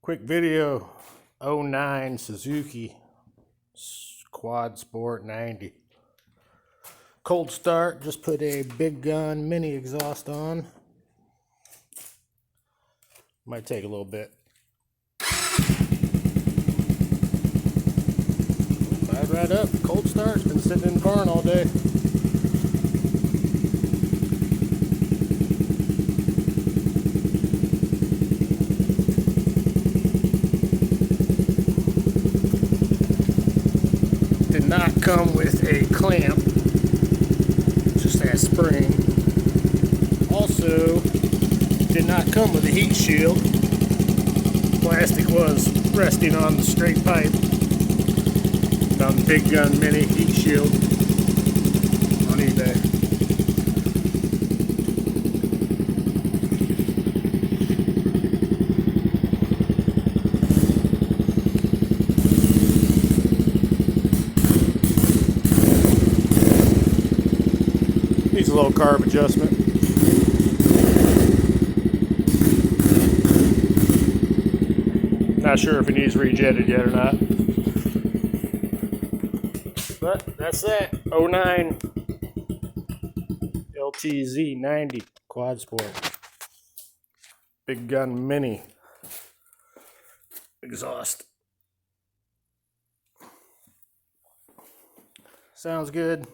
Quick video, 09 Suzuki Quadsport 90. Cold start, just put a big gun mini exhaust on. Might take a little bit. Fired right up, cold start, been sitting in the barn all day. Did not come with a clamp, just that spring. Also, did not come with a heat shield. Plastic was resting on the straight pipe. Found the Big Gun Mini heat shield on eBay. Needs a little carb adjustment. Not sure if it needs rejetted yet or not. But that's that. 09 LT-Z90 Quadsport. Big Gun Mini exhaust. Sounds good.